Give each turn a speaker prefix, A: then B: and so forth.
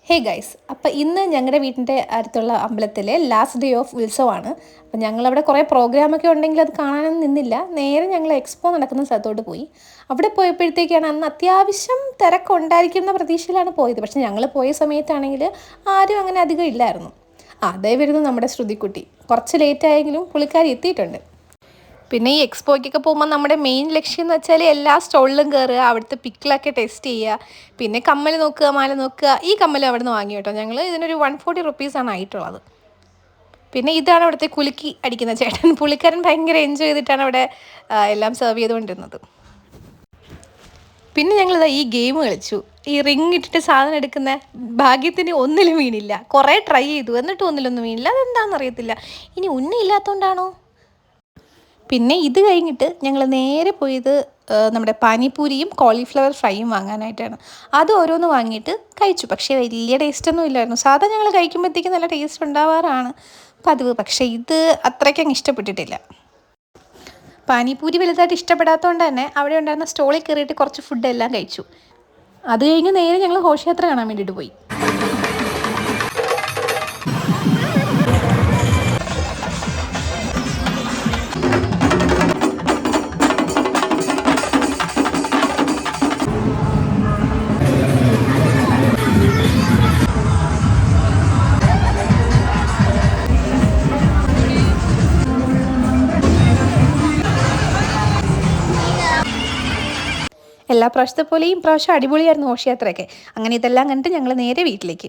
A: Hey guys, അപ്പോൾ ഇന്ന് ഞങ്ങളുടെ വീടിൻ്റെ അടുത്തുള്ള അമ്പലത്തിലെ ലാസ്റ്റ് ഡേ ഓഫ് ഉത്സവമാണ്. അപ്പോൾ ഞങ്ങളവിടെ കുറേ പ്രോഗ്രാമൊക്കെ ഉണ്ടെങ്കിൽ അത് കാണാനൊന്നും നിന്നില്ല. നേരെ ഞങ്ങൾ എക്സ്പോ നടക്കുന്ന സ്ഥലത്തോട്ട് പോയി. അവിടെ പോയപ്പോഴത്തേക്കാണ് അന്ന് അത്യാവശ്യം തിരക്കുണ്ടായിരിക്കുന്ന പ്രതീക്ഷയിലാണ് പോയത്. പക്ഷെ ഞങ്ങൾ പോയ സമയത്താണെങ്കിൽ ആരും അങ്ങനെ അധികം ഇല്ലായിരുന്നു. അതേ വരുന്നു നമ്മുടെ ശ്രുതിക്കുട്ടി. കുറച്ച് ലേറ്റായെങ്കിലും പുള്ളിക്കാരി എത്തിയിട്ടുണ്ട്. പിന്നെ ഈ എക്സ്പോയ്ക്കൊക്കെ പോകുമ്പോൾ നമ്മുടെ മെയിൻ ലക്ഷ്യം എന്ന് വെച്ചാൽ എല്ലാ സ്റ്റോളിലും കയറുക, അവിടുത്തെ പിക്കിളൊക്കെ ടെസ്റ്റ് ചെയ്യുക, പിന്നെ കമ്മൽ നോക്കുക, മാല നോക്കുക. ഈ കമ്മൽ അവിടെ നിന്ന് വാങ്ങി കേട്ടോ. ഞങ്ങൾ ഇതിനൊരു 140 റുപ്പീസാണ് ആയിട്ടുള്ളത്. പിന്നെ ഇതാണ് അവിടുത്തെ കുലുക്കി അടിക്കുന്ന ചേട്ടൻ. പുള്ളിക്കാരൻ ഭയങ്കര എൻജോയ് ചെയ്തിട്ടാണ് അവിടെ എല്ലാം സെർവ് ചെയ്തുകൊണ്ടിരുന്നത്. പിന്നെ ഞങ്ങളിതാ ഈ ഗെയിം കളിച്ചു. ഈ റിങ് ഇട്ടിട്ട് സാധനം എടുക്കുന്ന ഭാഗ്യത്തിന് ഒന്നിലും വീണില്ല. കുറേ ട്രൈ ചെയ്തു, എന്നിട്ട് ഒന്നിലൊന്നും വീണില്ല. അതെന്താണെന്ന് അറിയത്തില്ല. ഇനി ഉന്നില്ലാത്തതുകൊണ്ടാണോ? പിന്നെ ഇത് കഴിഞ്ഞിട്ട് ഞങ്ങൾ നേരെ പോയത് നമ്മുടെ പാനിപ്പൂരിയും കോളിഫ്ലവർ ഫ്രൈയും വാങ്ങാനായിട്ടാണ്. അത് ഓരോന്ന് വാങ്ങിയിട്ട് കഴിച്ചു. പക്ഷേ വലിയ ടേസ്റ്റൊന്നും ഇല്ലായിരുന്നു. സാധാരണ ഞങ്ങൾ കഴിക്കുമ്പോഴത്തേക്കും നല്ല ടേസ്റ്റ് ഉണ്ടാവാറാണ് പതിവ്. പക്ഷേ ഇത് അത്രയ്ക്കങ്ങ് ഇഷ്ടപ്പെട്ടിട്ടില്ല. പാനിപ്പൂരി വലുതായിട്ട് ഇഷ്ടപ്പെടാത്തതുകൊണ്ട് തന്നെ അവിടെ ഉണ്ടായിരുന്ന സ്റ്റോളിൽ കയറിയിട്ട് കുറച്ച് ഫുഡെല്ലാം കഴിച്ചു. അത് കഴിഞ്ഞ് നേരെ ഞങ്ങൾ ഘോഷയാത്ര കാണാൻ വേണ്ടിയിട്ട് പോയി. എല്ലാ പ്രാവശ്യത്തെ പോലെയും ഇപ്രാവശ്യം അടിപൊളിയായിരുന്നു ഘോഷയാത്രയൊക്കെ. അങ്ങനെ ഇതെല്ലാം കണ്ടിട്ട് ഞങ്ങൾ നേരെ വീട്ടിലേക്ക്.